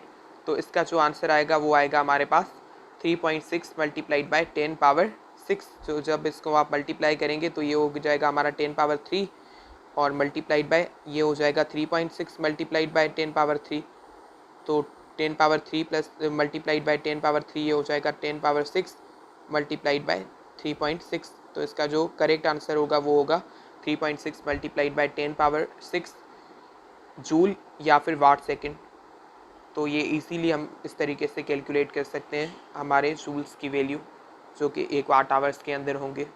तो इसका जो आंसर आएगा वो आएगा हमारे पास 3.6 मल्टीप्लाइड बाय 10 पावर 6। जो जब इसको आप मल्टीप्लाई करेंगे तो ये हो जाएगा हमारा 10 पावर 3, और मल्टीप्लाइड बाय ये हो जाएगा 3.6 मल्टीप्लाइड बाय 10 पावर 3। तो 10 power 3 plus multiplied by 10 power 3 ये हो जाएगा 10 पावर 6 मल्टीप्लाइड बाय 3.6। तो इसका जो करेक्ट आंसर होगा वो होगा 3.6 मल्टीप्लाइड बाय 10 पावर 6 जूल या फिर वाट सेकंड। तो ये इजीली हम इस तरीके से कैलकुलेट कर सकते हैं हमारे जूल्स की वैल्यू, जो कि 1 वाट आवर्स के अंदर होंगे।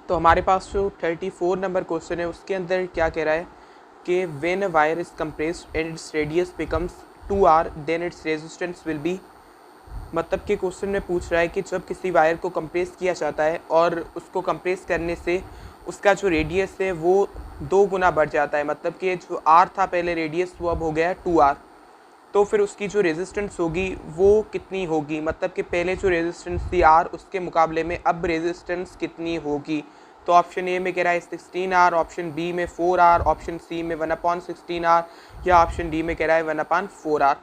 तो हमारे पास जो 34 नंबर क्वेश्चन है उसके अंदर क्या कह रहा है कि when a wire is compressed and its radius becomes 2r then its resistance will be मतलब कि क्वेश्चन में पूछ रहा है कि जब किसी वायर को कंप्रेस किया जाता है और उसको कंप्रेस करने से उसका जो रेडियस है वो 2 गुना बढ़ जाता है, मतलब कि जो r था पहले रेडियस वो अब हो गया है 2r, तो फिर उसकी जो रेजिस्टेंस होगी वो कितनी होगी, मतलब कि पहले जो रेजिस्टेंस थी r उसके मुकाबले में अब रेजिस्टेंस कितनी होगी। तो ऑप्शन ए में कह रहा है 16r, ऑप्शन बी में 4r, ऑप्शन सी में 1/16r, या ऑप्शन डी में कह रहा है 1/4r।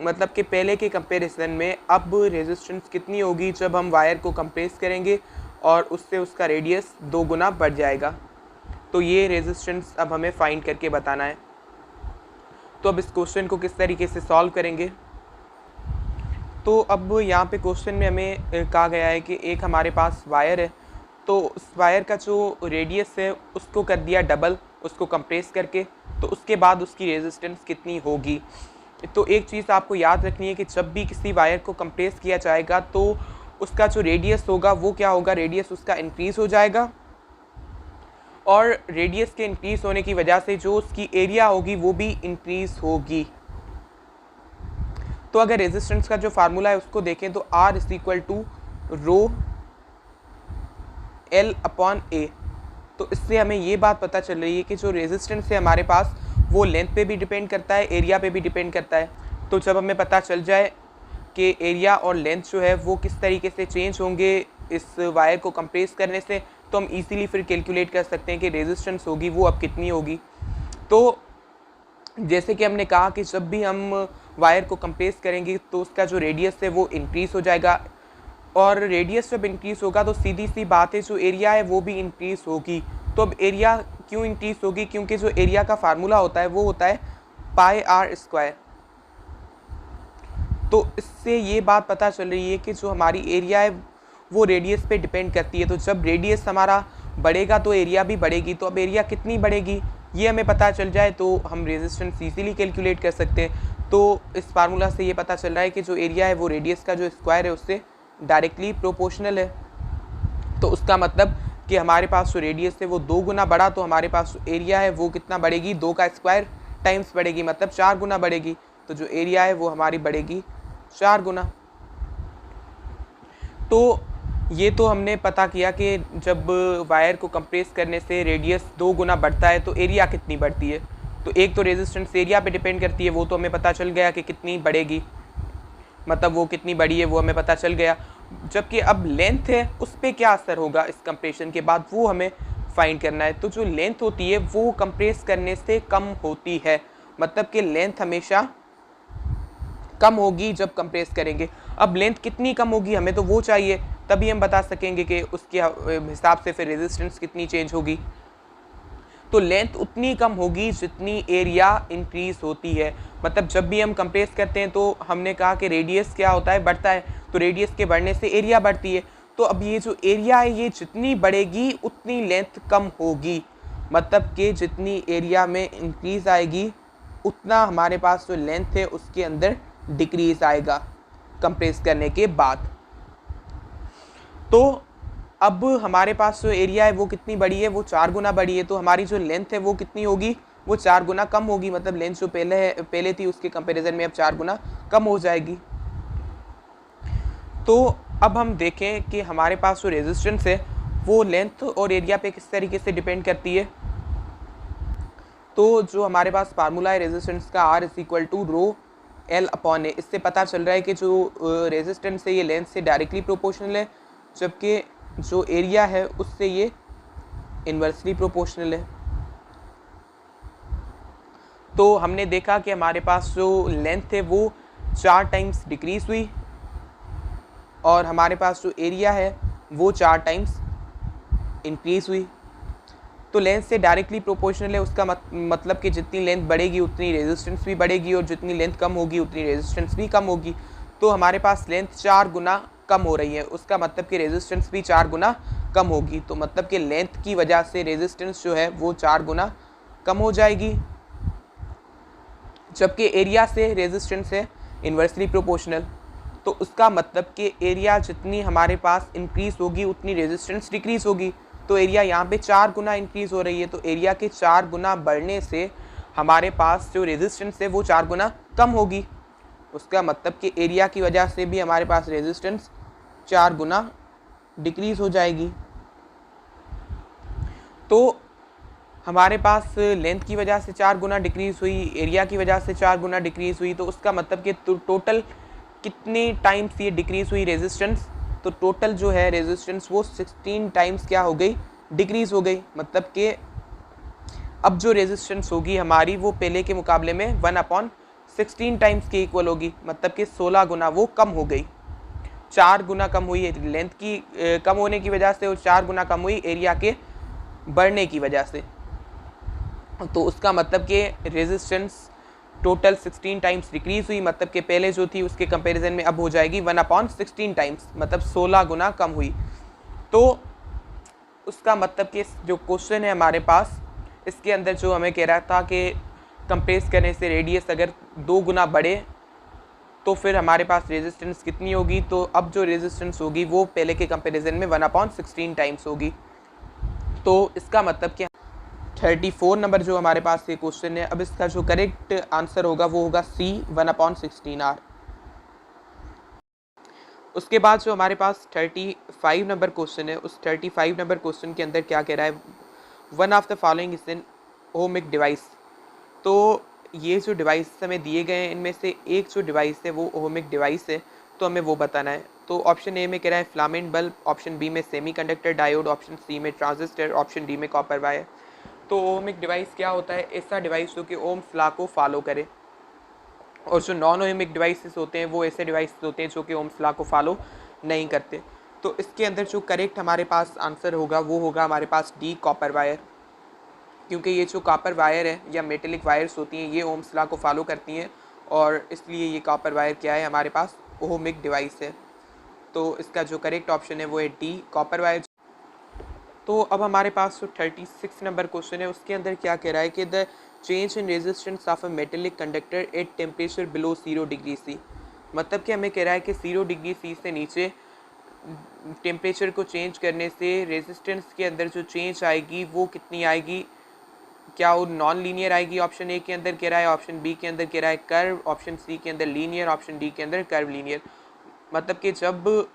मतलब कि पहले के कंपैरिजन में अब रेजिस्टेंस कितनी होगी जब हम वायर को कंप्रेस करेंगे और उससे उसका रेडियस 2 गुना बढ़ जाएगा। तो ये रेजिस्टेंस अब हमें फाइंड करके बताना है। तो अब इस क्वेश्चन को किस तरीके से सॉल्व करेंगे। तो अब यहाँ पे क्वेश्चन में हमें कहा गया है कि एक हमारे पास वायर है, तो उस वायर का जो रेडियस है उसको कर दिया डबल उसको कंप्रेस करके, तो उसके बाद उसकी रेजिस्टेंस कितनी होगी। तो एक चीज़ आपको याद रखनी है कि जब भी किसी वायर को कंप्रेस किया जाएगा तो उसका जो रेडियस होगा वो क्या होगा, रेडियस उसका इंक्रीज़ हो जाएगा, और रेडियस के इंक्रीज़ होने की वजह से जो उसकी एरिया होगी वो भी इंक्रीज़ होगी। तो अगर रेजिस्टेंस का जो फार्मूला है उसको देखें तो R = रो L/A। तो इससे हमें ये बात पता चल रही है कि जो रेजिस्टेंस है हमारे पास वो लेंथ पे भी डिपेंड करता है, एरिया पे भी डिपेंड करता है। तो जब हमें पता चल जाए कि एरिया और लेंथ जो है वो किस तरीके से चेंज होंगे इस वायर को कंप्रेस करने से, तो हम इजीली फिर कैलकुलेट कर सकते हैं कि रेजिस्टेंस होगी वो अब कितनी होगी। तो जैसे कि हमने कहा कि जब भी हम वायर को कंप्रेस करेंगे तो उसका जो रेडियस है वो इंक्रीज़ हो जाएगा, और रेडियस जब इंक्रीज़ होगा तो सीधी सी बात है जो एरिया है वो भी इंक्रीज़ होगी। तो अब एरिया क्यों इंक्रीज़ होगी, क्योंकि जो एरिया का फार्मूला होता है वो होता है πr²। तो इससे ये बात पता चल रही है कि जो हमारी एरिया है वो रेडियस पे डिपेंड करती है। तो जब रेडियस हमारा बढ़ेगा तो एरिया भी बढ़ेगी। तो अब एरिया कितनी बढ़ेगी ये हमें पता चल जाए तो हम रेजिस्टेंस इजीली कैलकुलेट कर सकते हैं। तो इस फार्मूला से ये पता चल रहा है कि जो एरिया है वो रेडियस का जो स्क्वायर है उससे डायरेक्टली प्रोपोर्शनल है। तो उसका मतलब कि हमारे पास जो रेडियस है वो 2 गुना बढ़ा, तो हमारे पास जो एरिया है वो कितना बढ़ेगी, 2 का स्क्वायर टाइम्स बढ़ेगी, मतलब 4 गुना बढ़ेगी। तो जो एरिया है वो हमारी बढ़ेगी 4 गुना। तो ये तो हमने पता किया कि जब वायर को कंप्रेस करने से रेडियस 2 गुना बढ़ता है तो एरिया कितनी बढ़ती है। तो एक तो रेजिस्टेंस एरिया पे डिपेंड करती है, वो तो हमें पता चल गया कि कितनी बढ़ेगी, मतलब वो कितनी बड़ी है वो हमें पता चल गया। जबकि अब लेंथ है उस पर क्या असर होगा इस कंप्रेशन के बाद वो हमें फाइंड करना है। तो जो लेंथ होती है वो कंप्रेस करने से कम होती है, मतलब कि लेंथ हमेशा कम होगी जब कंप्रेस करेंगे। अब लेंथ कितनी कम होगी हमें तो वो चाहिए, तभी हम बता सकेंगे कि उसके हिसाब से फिर रेजिस्टेंस कितनी चेंज होगी। तो लेंथ उतनी कम होगी जितनी एरिया इंक्रीज़ होती है। मतलब जब भी हम कंप्रेस करते हैं तो हमने कहा कि रेडियस क्या होता है, बढ़ता है, तो रेडियस के बढ़ने से एरिया बढ़ती है। तो अब ये जो एरिया है ये जितनी बढ़ेगी उतनी लेंथ कम होगी, मतलब कि जितनी एरिया में इंक्रीज़ आएगी उतना हमारे पास जो लेंथ है उसके अंदर डिक्रीज़ आएगा कंप्रेस करने के बाद। तो अब हमारे पास जो एरिया है वो कितनी बड़ी है, वो 4 गुना बड़ी है। तो हमारी जो लेंथ है वो कितनी होगी, वो 4 गुना कम होगी, मतलब लेंथ जो पहले थी उसके कंपैरिजन में अब 4 गुना कम हो जाएगी। तो अब हम देखें कि हमारे पास जो रेजिस्टेंस है वो लेंथ और एरिया पे किस तरीके से डिपेंड करती है। तो जो हमारे पास फार्मूला है रेजिस्टेंस का R = रो L/A, इससे पता चल रहा है कि जो रेजिस्टेंस है ये लेंथ से डायरेक्टली प्रोपोर्शनल है, जबकि जो एरिया है उससे ये इन्वर्सली प्रोपोर्शनल है। तो हमने देखा कि हमारे पास जो लेंथ है वो 4 टाइम्स डिक्रीज़ हुई और हमारे पास जो एरिया है वो 4 टाइम्स इंक्रीज़ हुई। तो लेंथ से डायरेक्टली प्रोपोर्शनल है, उसका मतलब कि जितनी लेंथ बढ़ेगी उतनी रेजिस्टेंस भी बढ़ेगी और जितनी लेंथ कम होगी उतनी रेजिस्टेंस भी कम होगी। तो हमारे पास लेंथ 4 गुना कम हो रही है, उसका मतलब कि रेजिस्टेंस भी 4 गुना कम होगी। तो मतलब कि लेंथ की वजह से रेजिस्टेंस जो है वो 4 गुना कम हो जाएगी, जबकि एरिया से रेजिस्टेंस है इन्वर्सली प्रोपोर्शनल। तो उसका मतलब कि एरिया जितनी हमारे पास इंक्रीज़ होगी उतनी रेजिस्टेंस डिक्रीज़ होगी। तो एरिया यहाँ पे 4 गुना इंक्रीज़ हो रही है, तो एरिया के 4 गुना बढ़ने से हमारे पास जो रेजिस्टेंस है वो 4 गुना कम होगी। उसका मतलब कि एरिया की वजह से भी हमारे पास रेजिस्टेंस 4 गुना डिक्रीज हो जाएगी। तो हमारे पास लेंथ की वजह से 4 गुना डिक्रीज हुई, एरिया की वजह से 4 गुना डिक्रीज हुई, तो उसका मतलब कि टोटल कितने टाइम्स ये डिक्रीज हुई रेजिस्टेंस, तो टोटल जो है रेजिस्टेंस वो 16 टाइम्स क्या हो गई, डिक्रीज हो गई। मतलब कि अब जो रेजिस्टेंस होगी हमारी वो पहले के मुकाबले में 1/16 टाइम्स के इक्वल होगी, मतलब कि 16 गुना वो कम हो गई। 4 गुना कम हुई है लेंथ की कम होने की वजह से, और 4 गुना कम हुई एरिया के बढ़ने की वजह से। तो उसका मतलब कि रेजिस्टेंस टोटल 16 टाइम्स डिक्रीज हुई, मतलब कि पहले जो थी उसके कंपैरिजन में अब हो जाएगी 1/16 टाइम्स, मतलब 16 गुना कम हुई। तो उसका मतलब कि जो क्वेश्चन है हमारे पास, इसके अंदर जो हमें कह रहा था कि कंप्रेस करने से रेडियस अगर 2 गुना बढ़े तो फिर हमारे पास रेजिस्टेंस कितनी होगी, तो अब जो रेजिस्टेंस होगी वो पहले के कंपैरिजन में 1/16 टाइम्स होगी। तो इसका मतलब कि 34 नंबर जो हमारे पास ये क्वेश्चन है, अब इसका जो करेक्ट आंसर होगा वो होगा सी 1/16R। उसके बाद जो हमारे पास 35 नंबर क्वेश्चन है, उस 35 नंबर क्वेश्चन के अंदर क्या कह रहा है, one of the following is an ohmic device. तो ये जो डिवाइस हमें दिए गए हैं इनमें से एक जो डिवाइस है वो ओमिक डिवाइस है, तो हमें वो बताना है। तो ऑप्शन ए में कह रहा है फिलामेंट बल्ब, ऑप्शन बी में सेमीकंडक्टर डायोड, ऑप्शन सी में ट्रांजिस्टर, ऑप्शन डी में कॉपर वायर। तो ओमिक डिवाइस क्या होता है, ऐसा डिवाइस जो कि ओम्स लॉ को फॉलो करे, और जो नॉन ओमिक डिवाइसेस होते हैं वो ऐसे डिवाइसेस होते हैं जो कि ओम्स लॉ को फॉलो नहीं करते। तो इसके अंदर जो करेक्ट हमारे पास आंसर होगा वो होगा हमारे पास डी कॉपर वायर, क्योंकि ये जो कॉपर वायर है या मेटेलिक वायर्स होती हैं ये ओम्स लॉ को फॉलो करती हैं, और इसलिए ये कॉपर वायर क्या है हमारे पास ओमिक डिवाइस है। तो इसका जो करेक्ट ऑप्शन है वो है डी कॉपर वायर। तो अब हमारे पास जो 36 नंबर क्वेश्चन है उसके अंदर क्या कह रहा है कि the change in resistance of a metallic conductor at temperature below 0 degree C. मतलब कि हमें कह रहा है कि 0 डिग्री सी से नीचे टेम्परेचर को चेंज करने से रेजिस्टेंस के अंदर जो चेंज आएगी वो कितनी आएगी, क्या वो नॉन लीनियर आएगी, ऑप्शन ए के अंदर कह रहा है, ऑप्शन बी के अंदर कह रहा है कर्व, ऑप्शन सी के अंदर लीनियर, ऑप्शन डी के अंदर कर्व लीनियर। मतलब कि जब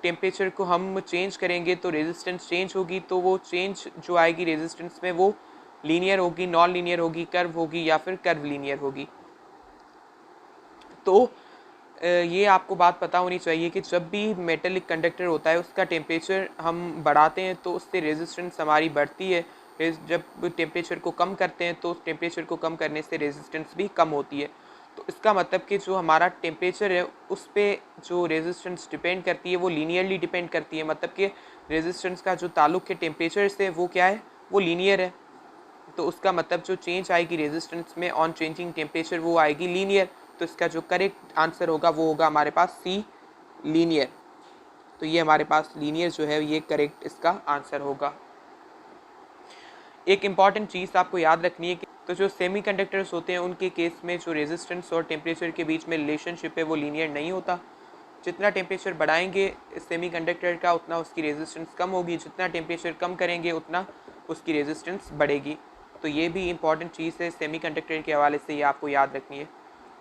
टेम्परेचर को हम चेंज करेंगे तो रेजिस्टेंस चेंज होगी, तो वो चेंज जो आएगी रेजिस्टेंस में वो लीनियर होगी, नॉन लीनियर होगी, कर्व होगी या फिर कर्व लीनियर होगी। तो ये आपको बात पता होनी चाहिए कि जब भी मेटलिक कंडक्टर होता है उसका टेम्परेचर हम बढ़ाते हैं तो उससे रेजिस्टेंस हमारी बढ़ती है, जब टेम्परेचर को कम करते हैं तो टेम्परेचर को कम करने से रेजिस्टेंस भी कम होती है। तो इसका मतलब कि जो हमारा टेम्परेचर है उस पर जो रेजिस्टेंस डिपेंड करती है वो लीनियरली डिपेंड करती है, मतलब कि रेजिस्टेंस का जो ताल्लुक है टेम्परेचर से वो क्या है, वो लीनियर है। तो उसका मतलब जो चेंज आएगी रेजिस्टेंस में ऑन चेंजिंग टेम्परेचर वो आएगी लीनियर। तो इसका जो करेक्ट आंसर होगा वो होगा हमारे पास सी लीनियर। तो ये हमारे पास लीनियर जो है ये करेक्ट इसका आंसर होगा। एक इम्पॉर्टेंट चीज़ आपको याद रखनी है कि तो जो सेमीकंडक्टर्स होते हैं उनके केस में जो रेजिस्टेंस और टेम्परेचर के बीच में रिलेशनशिप है वो लीनियर नहीं होता। जितना टेम्परेचर बढ़ाएंगे सेमीकंडक्टर का उतना उसकी रेजिस्टेंस कम होगी, जितना टेम्परेचर कम करेंगे उतना उसकी रेजिस्टेंस बढ़ेगी। तो ये भी इंपॉर्टेंट चीज़ है सेमीकंडक्टर के हवाले से, ये आपको याद रखनी है।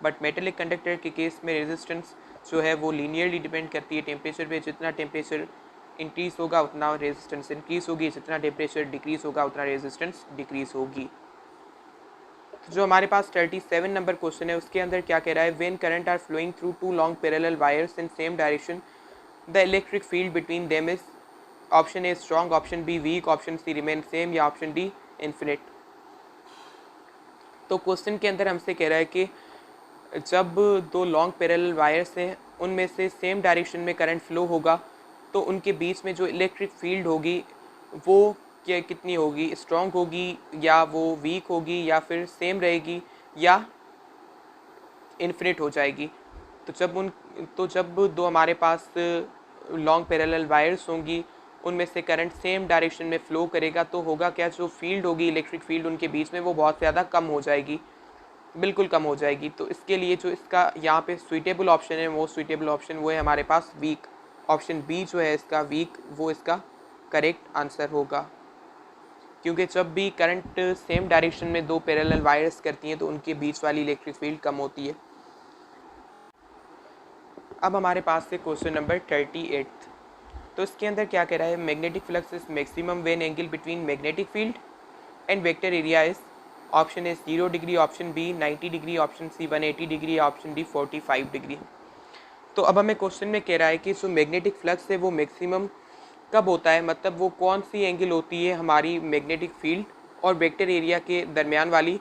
बट मेटेलिक कंडक्टर के केस में रेजिस्टेंस जो है वो लीनियरली डिपेंड करती है टेम्परेचर पे, जितना टेम्परेचर इंक्रीज़ होगा उतना रेजिस्टेंस इंक्रीज़ होगी, जितना टेम्परेचर डिक्रीज़ होगा उतना रेजिस्टेंस डिक्रीज़ होगी। जो हमारे पास 37 नंबर क्वेश्चन है उसके अंदर क्या कह रहा है, when current are flowing through two long parallel wires in same direction the electric field between them is, option A strong, option B weak, option C remain same या ऑप्शन डी इन्फिनिट। तो क्वेश्चन के अंदर हमसे कह रहा है कि जब दो लॉन्ग पैरेलल वायर्स हैं उनमें से सेम डायरेक्शन में करंट फ्लो होगा तो उनके बीच में जो इलेक्ट्रिक फील्ड होगी वो क्या कितनी होगी, स्ट्रॉन्ग होगी या वो वीक होगी या फिर सेम रहेगी या इन्फिनिट हो जाएगी। तो जब दो हमारे पास लॉन्ग पैरेलल वायर्स होंगी उनमें से करंट सेम डायरेक्शन में फ़्लो करेगा तो होगा क्या, जो फील्ड होगी इलेक्ट्रिक फील्ड उनके बीच में वो बहुत ज़्यादा कम हो जाएगी, बिल्कुल कम हो जाएगी। तो इसके लिए जो इसका यहाँ पे सुइटेबल ऑप्शन है वो सुइटेबल ऑप्शन वो है हमारे पास वीक, ऑप्शन बी जो है इसका वीक वो इसका करेक्ट आंसर होगा। क्योंकि जब भी करंट सेम डायरेक्शन में दो पैरेलल वायर्स करती हैं तो उनके बीच वाली इलेक्ट्रिक फील्ड कम होती है। अब हमारे पास से क्वेश्चन नंबर 38। तो इसके अंदर क्या कह रहा है, magnetic flux is maximum when angle between magnetic field and vector area is, option A 0 degree, option B 90 degree, option C 180 degree, option D 45 degree. तो अब हमें क्वेश्चन में कह रहा है कि जो मैग्नेटिक फ्लक्स है वो मैक्सिमम कब होता है, मतलब वो कौन सी एंगल होती है हमारी मैग्नेटिक फील्ड और वेक्टर एरिया के दरमियान वाली,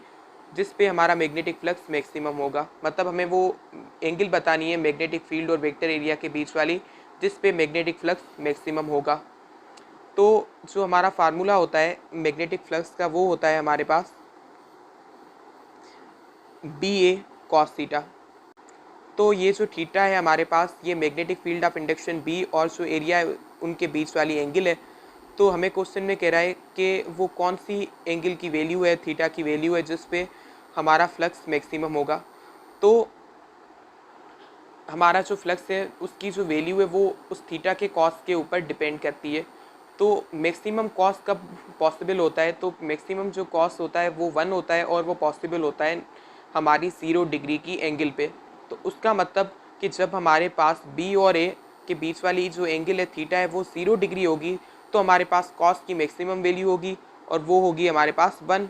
जिस पे हमारा मैग्नेटिक फ्लक्स मैक्सिमम होगा। मतलब हमें वो एंगल बतानी है मैग्नेटिक फील्ड और वेक्टर एरिया के बीच वाली, जिस पे मैग्नेटिक फ्लक्स मैक्सिमम होगा। तो जो हमारा फार्मूला होता है मैग्नेटिक फ्लक्स का वो होता है हमारे पास बी ए कॉस थीटा। तो ये जो थीटा है हमारे पास, ये magnetic field of induction B और जो एरिया है उनके बीच वाली एंगल है। तो हमें क्वेश्चन में कह रहा है कि वो कौन सी एंगल की वैल्यू है, थीटा की वैल्यू है, जिस पे हमारा फ्लक्स मैक्सिमम होगा। तो हमारा जो फ्लक्स है उसकी जो वैल्यू है वो उस थीटा के कॉस के ऊपर डिपेंड करती है। तो मैक्सिमम कॉस कब पॉसिबल होता है, तो मैक्सिमम जो कॉस होता है वो 1 होता है और वो पॉसिबल होता है हमारी 0 डिग्री की एंगल पे। तो उसका मतलब कि जब हमारे पास बी और ए के बीच वाली जो एंगल है थीटा है वो 0 डिग्री होगी, तो हमारे पास कॉस की मैक्सिमम वैल्यू होगी और वो होगी हमारे पास 1।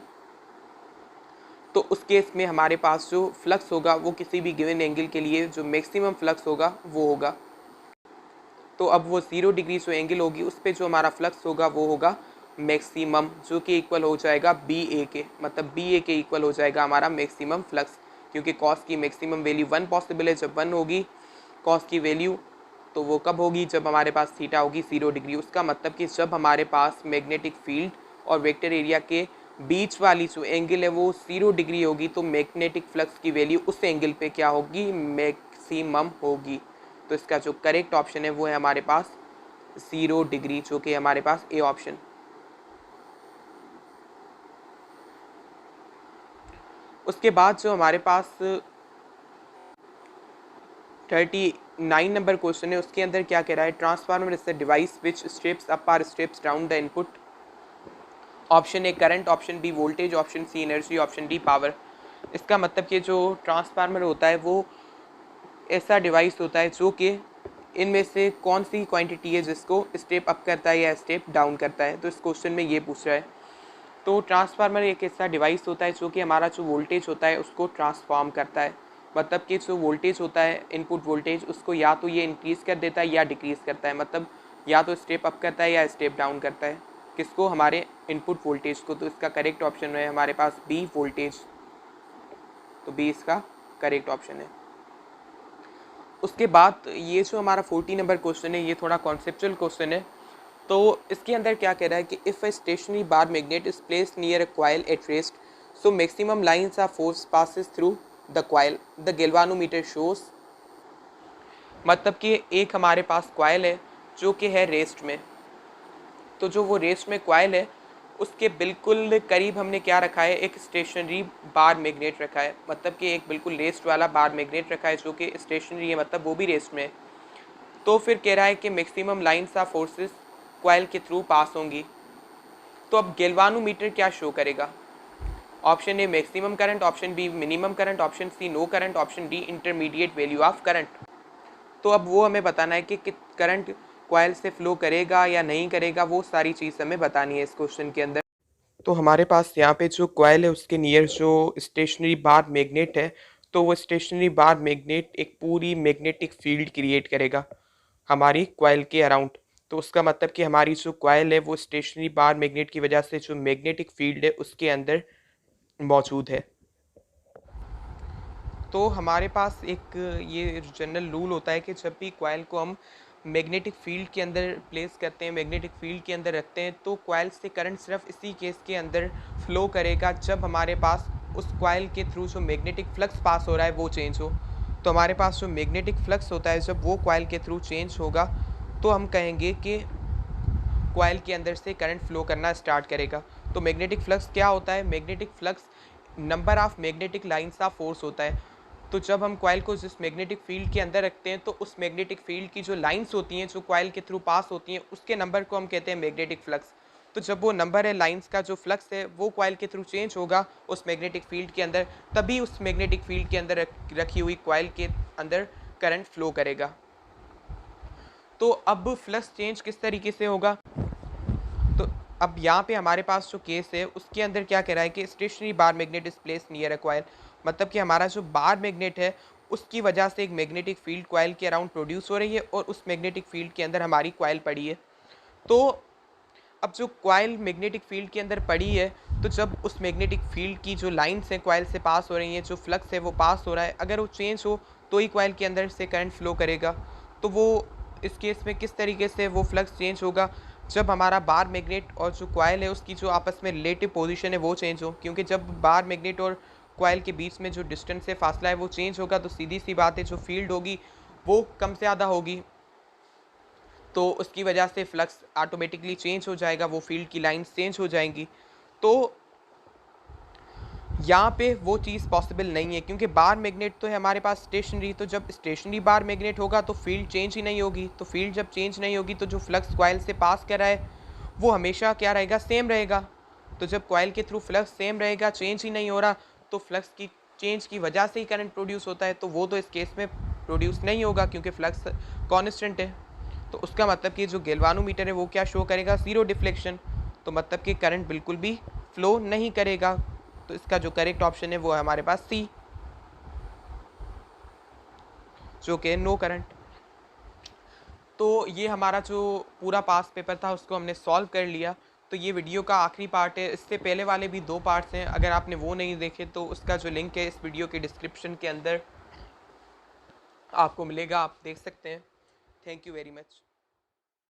तो उस केस में हमारे पास जो फ्लक्स होगा वो किसी भी गिवन एंगल के लिए जो मैक्सिमम फ्लक्स होगा वो होगा। तो अब वो 0 डिग्री जो एंगल होगी उस पर जो हमारा फ्लक्स होगा वो होगा मैक्सिमम, जो कि इक्वल हो जाएगा बी ए के, मतलब बी ए के इक्वल हो जाएगा हमारा मैक्सिमम फ्लक्स, क्योंकि कॉस की मैक्सिमम वैल्यू 1 पॉसिबल है। जब 1 होगी कॉस की वैल्यू, तो वो कब होगी, जब हमारे पास थीटा होगी 0 डिग्री। उसका मतलब कि जब हमारे पास मैग्नेटिक फील्ड और वेक्टर एरिया के बीच वाली जो एंगल है वो 0 डिग्री होगी, तो मैग्नेटिक फ्लक्स की वैल्यू उस एंगल पे क्या होगी, मैक्सिमम होगी। तो इसका जो करेक्ट ऑप्शन है वो है हमारे पास 0 डिग्री, जो कि हमारे पास ए ऑप्शन। उसके बाद जो हमारे पास 39 नंबर क्वेश्चन है, उसके अंदर क्या कह रहा है, transformer is the device which steps up और steps down the input, option A current, option B voltage, option C energy, option D power. इसका मतलब कि जो ट्रांसफार्मर होता है वो ऐसा डिवाइस होता है जो कि इनमें से कौन सी क्वांटिटी है जिसको स्टेप अप करता है या स्टेप डाउन करता है। तो इस क्वेश्चन में ये पूछ रहा है। तो ट्रांसफार्मर एक ऐसा डिवाइस होता है जो कि हमारा जो वोल्टेज होता है उसको ट्रांसफॉर्म करता है। मतलब कि जो वोल्टेज होता है इनपुट वोल्टेज, उसको या तो ये इंक्रीज़ कर देता है या डिक्रीज़ करता है, मतलब या तो स्टेप अप करता है या स्टेप डाउन करता है। किसको, हमारे इनपुट वोल्टेज को। तो इसका करेक्ट ऑप्शन है हमारे पास बी वोल्टेज। तो बी इसका करेक्ट ऑप्शन है। उसके बाद ये जो हमारा 40 नंबर क्वेश्चन है ये थोड़ा कॉन्सेप्चुअल क्वेश्चन है। तो इसके अंदर क्या कह रहा है कि if a stationary bar magnet is placed near a coil at rest, so maximum lines of force passes through the coil, the galvanometer shows. मतलब कि एक हमारे पास कॉइल है जो कि है रेस्ट में। तो जो वो रेस्ट में कॉइल है उसके बिल्कुल करीब हमने क्या रखा है, एक स्टेशनरी बार मैग्नेट रखा है। मतलब कि एक बिल्कुल रेस्ट वाला बार मैग्नेट रखा है जो कि स्टेशनरी है, मतलब वो भी रेस्ट में है। तो फिर कह रहा है कि maximum lines of forces coil के थ्रू पास होंगी। तो अब गैल्वानोमीटर क्या शो करेगा, option A maximum current, option B minimum current, option C no current, option D intermediate value of current. तो अब वो हमें बताना है कि करंट कॉइल से फ्लो करेगा या नहीं करेगा, वो सारी चीज़ हमें बतानी है इस क्वेश्चन के अंदर। तो हमारे पास यहाँ पे जो कॉइल है उसके नियर जो स्टेशनरी बार मैग्नेट है, तो वो स्टेशनरी बार मैग्नेट एक पूरी मैग्नेटिक फील्ड क्रिएट करेगा हमारी कॉइल के अराउंड। तो उसका मतलब कि हमारी जो कॉइल है वो स्टेशनरी बार मैग्नेट की वजह से जो मैग्नेटिक फील्ड है उसके अंदर मौजूद है। तो हमारे पास एक ये जनरल रूल होता है कि जब भी कॉइल को हम मैग्नेटिक फील्ड के अंदर प्लेस करते हैं, मैग्नेटिक फील्ड के अंदर रखते हैं, तो कॉइल से करंट सिर्फ इसी केस के अंदर फ्लो करेगा जब हमारे पास उस कॉइल के थ्रू जो मैग्नेटिक फ्लक्स पास हो रहा है वो चेंज हो। तो हमारे पास जो मैग्नेटिक फ्लक्स होता है जब वो कॉइल के थ्रू चेंज होगा तो हम कहेंगे कि कॉइल के अंदर से करंट फ्लो करना स्टार्ट करेगा। तो मैग्नेटिक फ्लक्स क्या होता है, magnetic flux number of magnetic lines of force होता है। तो जब हम कॉइल को जिस मैग्नेटिक फील्ड के अंदर रखते हैं तो उस मैग्नेटिक फील्ड की जो लाइंस होती हैं जो कॉइल के थ्रू पास होती हैं उसके नंबर को हम कहते हैं मैग्नेटिक फ्लक्स। तो जब वो नंबर है लाइंस का जो फ्लक्स है वो कॉइल के थ्रू चेंज होगा उस मैग्नेटिक फील्ड के अंदर, तभी उस मैग्नेटिक फील्ड के अंदर रखी हुई कॉइल के अंदर करंट फ्लो करेगा। तो अब फ्लक्स चेंज किस तरीके से होगा, तो अब यहाँ पे हमारे पास जो केस है उसके अंदर क्या कह रहा है कि stationary bar magnet is place near a coil, मतलब कि हमारा जो बार मैग्नेट है उसकी वजह से एक मैग्नेटिक फील्ड कॉइल के अराउंड प्रोड्यूस हो रही है और उस मैग्नेटिक फील्ड के अंदर हमारी कॉइल पड़ी है। तो अब जो कॉइल मैग्नेटिक फील्ड के अंदर पड़ी है, तो जब उस मैग्नेटिक फील्ड की जो लाइन्स हैं कॉइल से पास हो रही हैं, जो फ्लक्स है वो पास हो रहा है, अगर वो चेंज हो तो ही कॉइल के अंदर से करंट फ्लो करेगा। तो वो इस केस में किस तरीके से वो फ्लक्स चेंज होगा, जब हमारा बार मैग्नेट और जो कॉइल है उसकी जो आपस में रिलेटिव पोजीशन है वो चेंज हो, क्योंकि जब बार मैग्नेट और कॉइल के बीच में जो डिस्टेंस है, फासला है, वो चेंज होगा तो सीधी सी बात है जो फील्ड होगी वो कम से ज़्यादा होगी, तो उसकी वजह से फ्लक्स ऑटोमेटिकली चेंज हो जाएगा, वो फील्ड की लाइंस चेंज हो जाएंगी। तो यहाँ पे वो चीज़ पॉसिबल नहीं है, क्योंकि बार मैग्नेट तो है हमारे पास स्टेशनरी, तो जब स्टेशनरी बार मैग्नेट होगा तो फील्ड चेंज ही नहीं होगी, तो फील्ड जब चेंज नहीं होगी तो जो फ्लक्स कॉइल से पास कर रहा है वो हमेशा क्या रहेगा, सेम रहेगा। तो जब कॉइल के थ्रू फ्लक्स सेम रहेगा, चेंज ही नहीं हो रहा, तो फ्लक्स की चेंज की वजह से ही करंट प्रोड्यूस होता है, तो वो तो इस केस में प्रोड्यूस नहीं होगा क्योंकि फ्लक्स कॉन्स्टेंट है। तो उसका मतलब कि जो गैल्वानोमीटर है वो क्या शो करेगा, ज़ीरो डिफ्लेक्शन, तो मतलब कि करंट बिल्कुल भी फ्लो नहीं करेगा। तो इसका जो करेक्ट ऑप्शन है वो है हमारे पास सी, जो कि नो करंट। तो ये हमारा जो पूरा पास पेपर था उसको हमने सॉल्व कर लिया। तो ये वीडियो का आखिरी पार्ट है, इससे पहले वाले भी 2 पार्ट्स हैं, अगर आपने वो नहीं देखे तो उसका जो लिंक है इस वीडियो के डिस्क्रिप्शन के अंदर आपको मिलेगा, आप देख सकते हैं। Thank you very much.